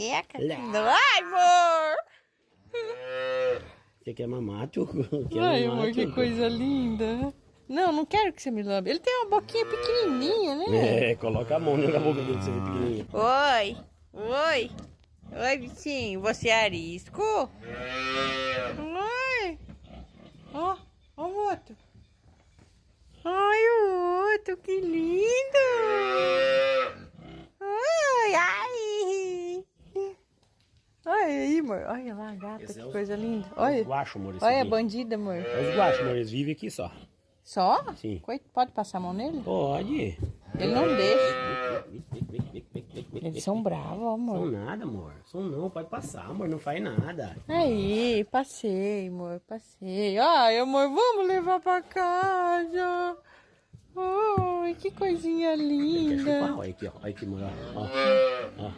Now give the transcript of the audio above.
Eca. Ai, amor! Você quer mamar, Tuco? Ai, amor, que coisa linda. Não, não quero que você me lambe. Ele tem uma boquinha pequenininha, né? É, coloca a mão na boca dele, você vê pequenininha. Oi, oi. Oi, bichinho. Você é arisco? Oi. Ó, ó o outro. Ai, o outro, que lindo. Ai, ai. Olha aí, amor. Olha lá a gata, Esse que coisa linda. Olha. Os guachos, amor, esse Olha a aqui. bandida, amor. É os guachos, amor, eles vivem aqui só. Só? Sim. Pode passar a mão nele? Pode. Ele não deixa. Eles são bravos, amor. São nada, amor. São não, pode passar, amor, não faz nada. Aí, passei, amor, passei. Ai, amor, vamos levar pra casa. Ai, que coisinha Ele quer linda. chupar, olha aqui, ó. Olha aqui, amor, ó. Ó. Ó.